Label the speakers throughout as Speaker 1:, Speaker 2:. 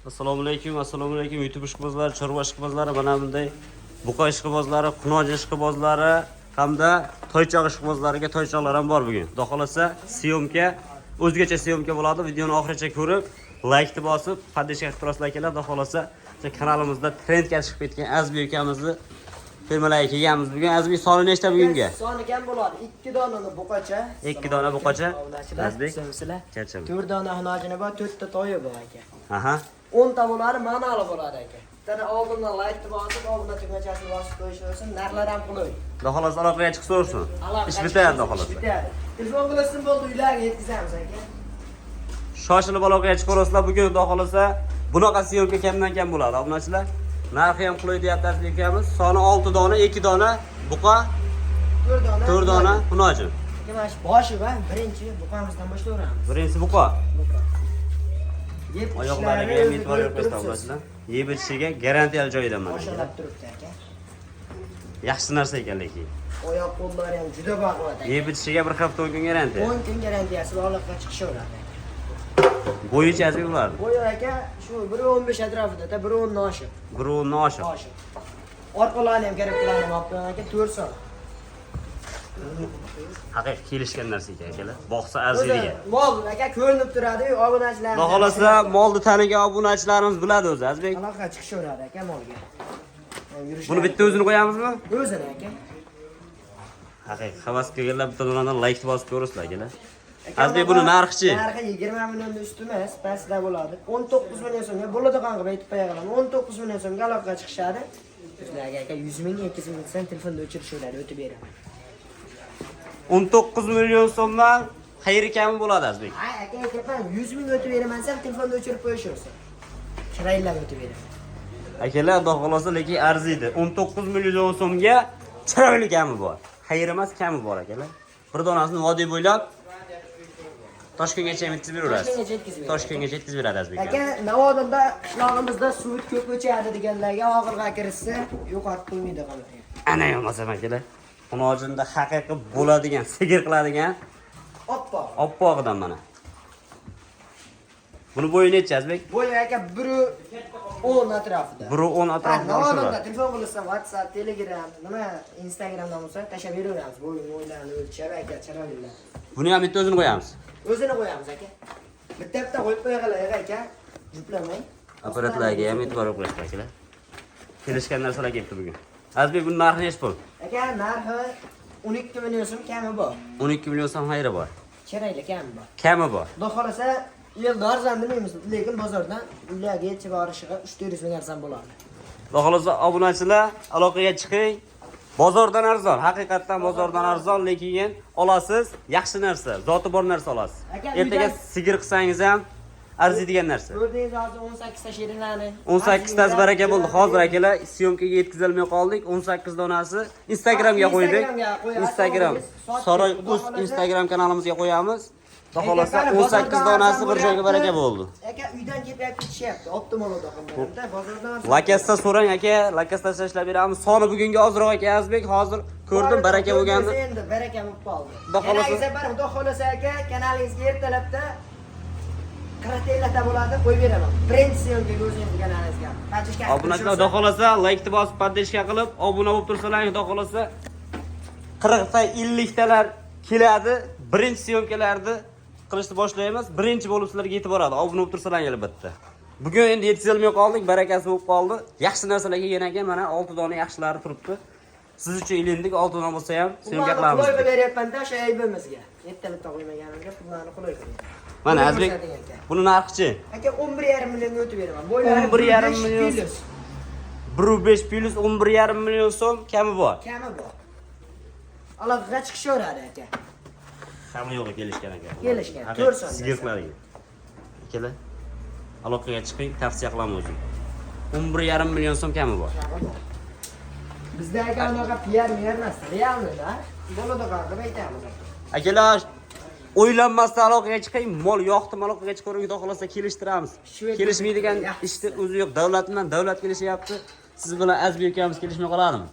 Speaker 1: Assalomu alaykum YouTube ishqibozlari, chorva ishqibozlari, mana bunday buqa ishqibozlari, qunoch ishqibozlari hamda toychoq ishqibozlariga toychoqlar ham bor bugun. Xudo xolasa, syomka, o'zgacha syomka bo'ladi. Videoni oxirigacha ko'rib, like bosib, podpishka qilib turasizlar akalar. Xudo xolasa, kanalimizda trendga chiqib ketgan Azbi ukamizni firmalarga kelganmiz bugun. Azbi soni nechta bugunga?
Speaker 2: Soni kam bo'ladi. 2 donani buqacha.
Speaker 1: 2 dona buqacha. Azbi.
Speaker 2: Charcham. 4 dona xunojini bor, 4 ta toyi bor aka.
Speaker 1: Aha.
Speaker 2: 10 ta bo'ladi, ma'noli bo'ladi aka. Tana oldindan like bosib, oldindan tugmachasini bosib qo'yish uchun narxlar ham qulay.
Speaker 1: Xudo xolasa aloqaga chiqib so'rsin. Ish bitadi xudo xolasa.
Speaker 2: Telefon qilasizmi bo'ldi, uylarga yetkazamiz aka.
Speaker 1: Shoshilib aloqaga chiqaverasizlar. Bugun xudo xolasa bunaqa syomka kamdan kam bo'ladi, obunachilar. Narxi ham qulay deyapti akamiz. Soni 6 dona, 2 dona buqa, 4 dona xunoji.
Speaker 2: Mana shu boshi va birinchi buqamizdan boshlayveramiz.
Speaker 1: Birinchisi buqa.
Speaker 2: Yeb
Speaker 1: Oyoqlariga ham e'tibor berib obunachilar. Yeb ichiga garantiyali joyidan mana.
Speaker 2: Boshlanib turibdi aka.
Speaker 1: Yaxshi narsa ekan lekin.
Speaker 2: Oyoq qo'llari ham juda baquvvat aka.
Speaker 1: Yeb ichiga bir hafta 10 kun garantiya.
Speaker 2: 10 kun garantiyasi bog'liqqa chiqishaveradi.
Speaker 1: Bo'yicha azbi bo'ladi.
Speaker 2: Bo'yi aka shu 1.15 atrofida, 1.10 oshiq.
Speaker 1: 1.10 oshiq.
Speaker 2: Orqalarini ham keraklarni olib qo'ygan aka 4 soat.
Speaker 1: Haqiqiy kelishgan narsa ekan akalar. Boqsa arziga.
Speaker 2: Mol aka ko'rinib turadi-yu, obunachilar.
Speaker 1: Xudo xolasa molni tanigan obunachilarimiz biladi o'zi Azbek.
Speaker 2: Aloqa chiqishaveradi aka molga.
Speaker 1: Buni bitta o'zini qo'yamizmi?
Speaker 2: O'zini aka.
Speaker 1: Haqiqiy havas qilganlar bitta donani like bosib ko'rasizlar akalar. Azbek buni narxi-chi?
Speaker 2: Narxi 20 milliondan ust emas, pastda bo'ladi. 19 million so'mga bo'ladi qanqa aytib qo'yaman. 19 million so'mga aloqa chiqishadi. Sizlarga aka 100 ming, 200 ming so'm telefonda o'chirishinglarni o'tib beraman.
Speaker 1: 19 million so'mdan xayri kami bo'ladi Azbek.
Speaker 2: Ay aka aytaman 100 ming o'tib beraman, sen telefonda o'chirib qo'yishaversan. Chiroyli o'tib beraman.
Speaker 1: Akalar, xudo xolasa lekin arziydi. 19 million so'mga chiroyli kami bor. Xayr emas, kami bor akalar. Bir donasini vodiy bo'ylab Toshkentgacha yetkazib berasiz. Toshkentgacha yetkazib beradi Azbek.
Speaker 2: Aka, Navoiyda qishlog'imizda suv ko'p o'chadi deganlarga og'irga kirishsa, yo'qotib qo'ymaydi qoladi.
Speaker 1: Ana yo'qmasa akalar. Xunojinda haqiqiy bo'ladigan, sigir qiladigan oppoqdan mana. Buni bo'yi necha Azbek?
Speaker 2: Bo'yi aka 1.10 atrofida.
Speaker 1: 1.10 atrofida.
Speaker 2: Navoiyda telefon qilsa, WhatsApp, Telegram, nima Instagramdan bo'lsa tashlab beraveramiz. Bo'yini o'lchab aka, chiroyli.
Speaker 1: Buni ham bitta o'zini qo'yamiz.
Speaker 2: O'zini qo'yamiz aka. Bitta qo'yib qo'yganlar aka, juplamang.
Speaker 1: Apparatlarga ham e'tibor qo'yinglar akalar. Kelishgan narsalar kelibdi bugun. Azbek buni narxi necha pul?
Speaker 2: Aka, narxi 12 million so'm kami bor.
Speaker 1: 12 million so'm xayri bor.
Speaker 2: Chiroyli kami bor.
Speaker 1: Kami bor.
Speaker 2: Xudo xolasa, yilda arzon demaymiz, lekin bozordan uylarga yetib borishiga 3-400 ming arzon bo'ladi.
Speaker 1: Xudo xolasa obunachilar aloqaga chiqing. Bozordan arzon, haqiqatan bozordan arzon, lekin olasiz, yaxshi narsa, zoti bor narsa olasiz. Ertaga sigir qilsangiz ham arziydigan narsa.
Speaker 2: Ko'rdingiz hozir 18 ta shirinlarni.
Speaker 1: 18 tasi baraka bo'ldi. Hozir akalar syomkaga yetkazolmay qoldik. 18 donasi Instagramga qo'ydik. Instagram Saroy Uz Instagram kanalimizga qo'yamiz. Xudo xolasa 18 donasi bir joyga baraka bo'ldi.
Speaker 2: Aka uydan kelib ketishyapti, optimal odamlarda. Bozordan
Speaker 1: Lakasda so'rang aka, lakasda tashlab beramiz. Soni bugunga ozroq aka Azbek, hozir ko'rdim baraka bo'lgandi.
Speaker 2: Endi baraka bo'lib qoldi.
Speaker 1: Xudo xolasa.
Speaker 2: Xudo xolasa aka, kanalingizga ertalabda karatellata bo'ladi, qo'yib beraman. Birinchi syomkaga o'zingiz kanalingizga.
Speaker 1: Obunachilar xudo xolasa like bosib, podpishka qilib, obuna bo'lib tursalar, xudo xolasa 40 ta 50 talar keladi. Birinchi syomkalarni qilishni boshlaymiz. Birinchi bo'lib sizlarga yetib boradi. Obuna bo'lib tursalar albatta. Bugun endi yetkazilmay qoldik, barakasi bo'lib qoldi. Yaxshi narsalar kelgan ekan, mana 6 dona yaxshilari turibdi. Siz uchun ilindik, 6 dona bo'lsa ham syomka qilamiz.
Speaker 2: Qo'yib beryapman-da o'sha aybimizga. Ertalabda qo'ymaganimga pullarni qo'yib qo'ying.
Speaker 1: Mana Azbek, buni narxi-chi?
Speaker 2: Aka 11,5 millionga o'tib beraman. Bo'ylari
Speaker 1: 11,5 million. 1.5 plus 11,5 million so'm kami bor.
Speaker 2: Kami bor. Aloqaga chiqishaveradi aka.
Speaker 1: Hamma yo'g'i kelishgan aka.
Speaker 2: Kelishgan. 4 so'm.
Speaker 1: Sigirlarga. Akalar, aloqaga chiqing, tavsiya qilaman o'zim. 11,5 million so'm kami bor.
Speaker 2: Bizda aka unaqa PR emas, realmi-da. Bo'ladi qanqa aytamiz.
Speaker 1: Akalar, o'ylanmasdan aloqaga chiqing, mol yoqdim aloqaga chiqaring, xudo xolasa kelishtiramiz. Kelishmaydigan ishni o'zi yo'q, davlat bilan davlat kelishyapti. Siz bilan Azbek ukamiz kelishmay qoladimi?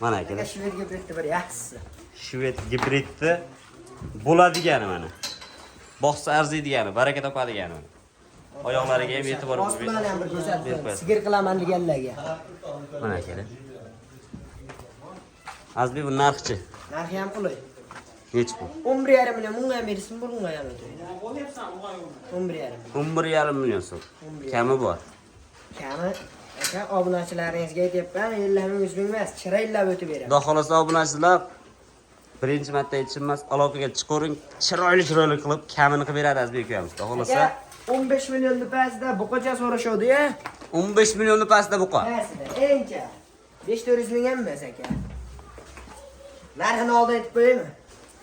Speaker 1: Mana akalar.
Speaker 2: Shved gibridni bir yaxshisi.
Speaker 1: Shved gibridni bo'ladigani mana. boqsa arziydigani, baraka topadigani. Oyoqlariga ham e'tibor
Speaker 2: Ost bilan ham bir ko'rsatib, sigir qilaman deganlarga.
Speaker 1: Mana kela. Azbi bu narxchi.
Speaker 2: Narxi ham qulay.
Speaker 1: Nech bu?
Speaker 2: 11,5 million bunga ham bersin, bunga ham o'taydi. 11,5.
Speaker 1: 11,5 million so'm. Kami bor.
Speaker 2: Kami aka obunachilaringizga aytyapman, 50 ming 100 ming emas, chiraylab o'tib beradi.
Speaker 1: Xudo xolasa obunachilar birinchi marta aytishim emas, aloqaga chiqaring, chiroyli qilib kamini qilib beradi Azbek ukamiz. Xudo xolasa
Speaker 2: 15 millionning pastida buqacha so'rashadi-ya.
Speaker 1: 15 millionning pastida buqa.
Speaker 2: Pastida, encha. 500 ming ham emas aka. Narxini oldin aytib qo'yaymi?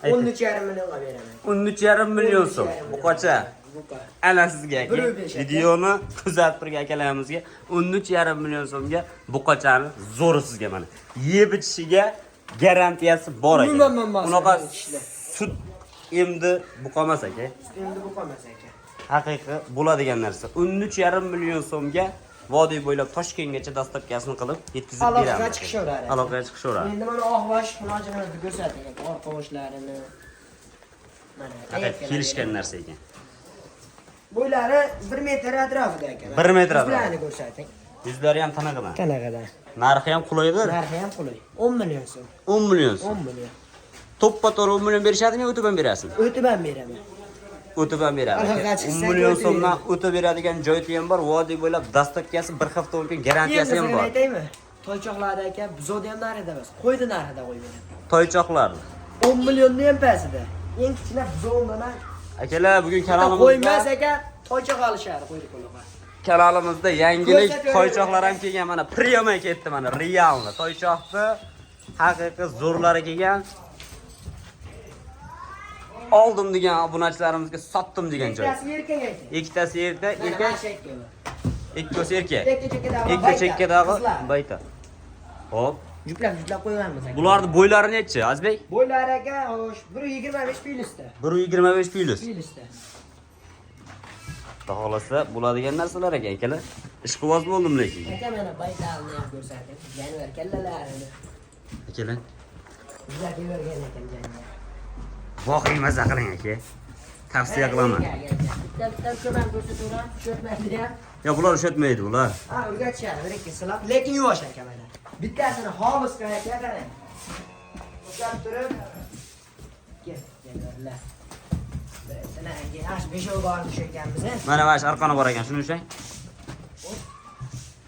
Speaker 2: 13,5 millionga beraman.
Speaker 1: 13,5 million so'm. Buqacha.
Speaker 2: Buqa.
Speaker 1: Ana sizga aka.
Speaker 2: 1.5 aka.
Speaker 1: Videoni kuzatib turgan akalarimizga 13,5 million so'mga buqachani zo'ri sizga mana. Yeb ichishiga garantiyasi bor ekan. Unaqa sut endi buqamas aka.
Speaker 2: Endi buqamas aka.
Speaker 1: Haqiqiy bo'ladigan narsa. 13,5 million so'mga vodiy bo'ylab Toshkentgacha dastavkasini qilib yetkazib beramiz.
Speaker 2: Aloqaga chiqishaveradi.
Speaker 1: Aloqaga chiqishaveradi.
Speaker 2: Endi mana oqvosh munojoatni ko'rsating aka, orqa qoshlarini. Mana
Speaker 1: Haqiqiy kelishgan narsa ekan.
Speaker 2: Bo'ylari 1 metr atrofida ekan.
Speaker 1: 1 metr atrofida.
Speaker 2: Yuzlarini ko'rsating.
Speaker 1: Yuzlari ham tanag'idan.
Speaker 2: Qanaqadan?
Speaker 1: Narxi ham qulaydir.
Speaker 2: Narxi ham qulay. 10 million so'm.
Speaker 1: 10 million so'm.
Speaker 2: 10 million.
Speaker 1: To'ppa-to'g'ri 10 million berishadimi, o'tib ham berasizmi?
Speaker 2: O'tib ham beraman.
Speaker 1: O'tib ham beradi.
Speaker 2: Aloqaga
Speaker 1: 10
Speaker 2: chiqsak
Speaker 1: million
Speaker 2: o'tib
Speaker 1: so'mdan o'tib beradigan joyi ham bor. Vodiy bo'ylab dastavkasi 1 hafta mumkin, garantiyasi ham bor.
Speaker 2: Aytaymi? Toychoqlarda aka, buzodi ham narxida emas, qo'ydi narxida qo'ygan.
Speaker 1: Toychoqlar
Speaker 2: 10 millionni ham pastida. Eng kichkina buzovdan
Speaker 1: akalar bugun kanalimizda
Speaker 2: qo'ymas aka, toychoq olishadi, qo'ydi qo'yga.
Speaker 1: Kanalimizda yangilik toychoqlar ham kelgan, mana priyomay ketdi mana, realni. Toychoqni haqiqiy zo'rlari kelgan. Oldim degan obunachilarimizga sotdim degan joy.
Speaker 2: Ikkitasi erkak aka.
Speaker 1: Ikkitasi erkak, ikkitasi erkak.
Speaker 2: Ikki
Speaker 1: chekkadagi bayta. Hop.
Speaker 2: Juplab qo'yganmiz aka.
Speaker 1: Bularning bo'ylari nechi, Azbek?
Speaker 2: Bo'ylari aka, xo'sh, 1.25 plyusda.
Speaker 1: 1.25 plyus.
Speaker 2: Plyusda.
Speaker 1: Xudo xolasa bo'ladigan narsalar ekan, akalar. Ishqiboz bo'ldim lekin.
Speaker 2: Aka mana baytalni ham ko'rsating. Janvar kallalarini.
Speaker 1: Akalar.
Speaker 2: Uzatib bergan ekan janvar.
Speaker 1: Voqea maza qiling aka. Tavsiya qilaman.
Speaker 2: Bitta ko'man ko'rsataman, tushirmaydi ham.
Speaker 1: Yo, bular ushlatmaydi ular.
Speaker 2: Ha, o'rgatishadi, bir ikki silab, lekin yuvosh aka mana. Bittasini hovuz qilgan qarang. O'shab turib. Kellar. Birinchi ash 5 o'g'il tushirganmiz.
Speaker 1: Mana shu arqoni bor ekan, shuni ushlang.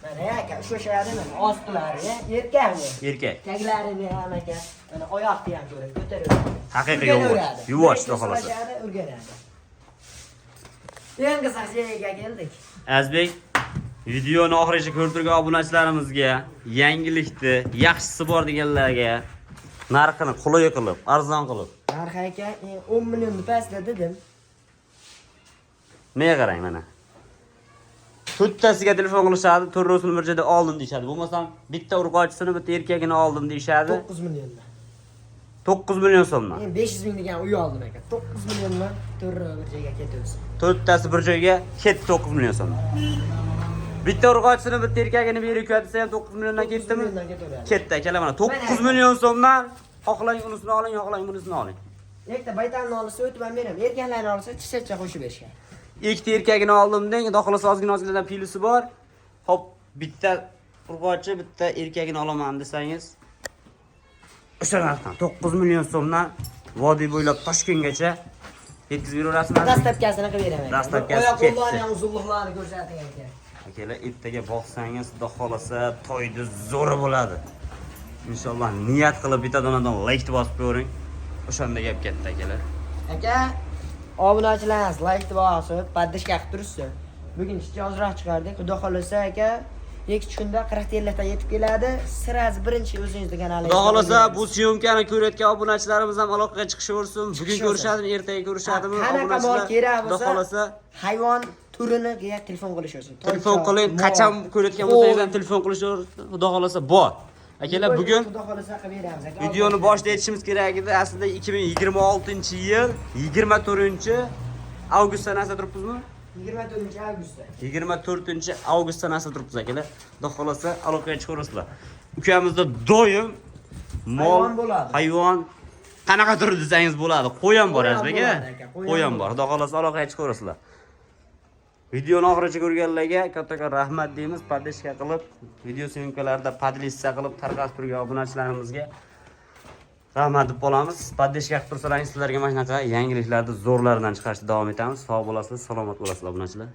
Speaker 2: Mana aka, ushlashadi mana ostlari, erkakmi?
Speaker 1: Erkak.
Speaker 2: Taglarini ham aka, mana oyoqni ham ko'rib ko'taradi.
Speaker 1: Haqiqiy yuvosh. Yuvosh xudo xolasa.
Speaker 2: O'rganadi. Yangi sahnaga keldik.
Speaker 1: Azbek, videoni oxirigacha ko'rib turgan obunachilarimizga, yangilikni, yaxshisi bor deganlarga narxini qulay qilib, arzon qilib.
Speaker 2: Narxi aka 10 million pastda dedim.
Speaker 1: Menga qarang mana. To'ttasiga telefon qilishadi, to'rrosini bir joyda oldim deyshadi. Bo'lmasam bitta urg'ochisini, bitta erkagini oldim deyshadi.
Speaker 2: 9 milliondan.
Speaker 1: 9 million so'mdan.
Speaker 2: Men 500 ming degan uy oldim aka. 9 milliondan to'rra bir joyga ketaversin.
Speaker 1: To'ttasi bir joyga ketdi 9 million so'mdan. Bitta urg'ochisini, bitta erkagini berib desa ham 9 milliondan ketdimi? Ketdi akalar mana 9 million so'mdan. Xohlang unisini oling, xohlang bunisini oling.
Speaker 2: Yakta baytalni olsa o'tib ham beraman. Erkaklarni olsa chishacha qo'shib berishgan.
Speaker 1: Ikkita erkagini oldim deng, xudo xolasa ozgina pilusi bor. Hop, bitta urg'ochi, bitta erkagini olaman desangiz, o'sha narxdan 9 million so'mdan vodiy bo'ylab Toshkentgacha yetkazib berasizmi?
Speaker 2: Dastavkasini qilib beraman.
Speaker 1: Dastavkasi
Speaker 2: oyoq
Speaker 1: ketdi.
Speaker 2: qo'llarni ham uzunliqlarini ko'rsating aka.
Speaker 1: Akalar, ertaga boqsangiz, xudo xolasa to'yda zo'ri bo'ladi. Inshaalloh niyat qilib bitta donadan like bosib ko'ring. O'shanda gap katta akalar.
Speaker 2: Aka, obunachilarimiz like bosib, podpishka qilib turibsiz. Bugun ishchi ozroq chiqardik. Xudo xolasa aka, 2 kunda 40 yillikda yetib keladi. Siraz birinchi o'zingizni kanalingiz.
Speaker 1: Xudo xolasa bu syomkani ko'rayotgan obunachilarimiz ham aloqaga chiqishaversin. Bugun ko'rishadimi, ertaga ko'rishadimi obunachilar? Xudo xolasa
Speaker 2: hayvon turiniga telefon qilishsin.
Speaker 1: Telefon qiling, qachon ko'rayotgan bo'lsangiz ham telefon qilishaversin. Xudo xolasa bor. Akalar, bugun
Speaker 2: Xudo xolasa qilib beramiz aka.
Speaker 1: videoni boshida aytishimiz kerak edi. Aslida 2026-yil 24-avgust sanasida turibmizmi?
Speaker 2: 24-avgustda.
Speaker 1: 24-avgust sanasida turibmiz akalar. Xudo xolasa aloqaga chiqaverasizlar. Ukamizda doim mol,
Speaker 2: Hayvon bo'ladi.
Speaker 1: hayvon Qanaqa turi desangiz bo'ladi. Qo'y ham bor
Speaker 2: Qo'y ham
Speaker 1: Azbek
Speaker 2: bo'ladi
Speaker 1: aka.
Speaker 2: aka,
Speaker 1: Qo'y ham bor. Xudo xolasa aloqa aytib ko'rasizlar. Videoni oxirigacha ko'rganlarga kattakon rahmat deymiz. Podpishka qilib, video syomkalarda podlistsa qilib tarqatib turgan obunachilarimizga rahmat deb qolamiz. Podpishka qilib tursalaringiz sizlarga mana shunaqa yangiliklarni zo'rlaridan chiqarishda davom etamiz. Sog' bo'lasizlar, salomat bo'lasizlar obunachilar.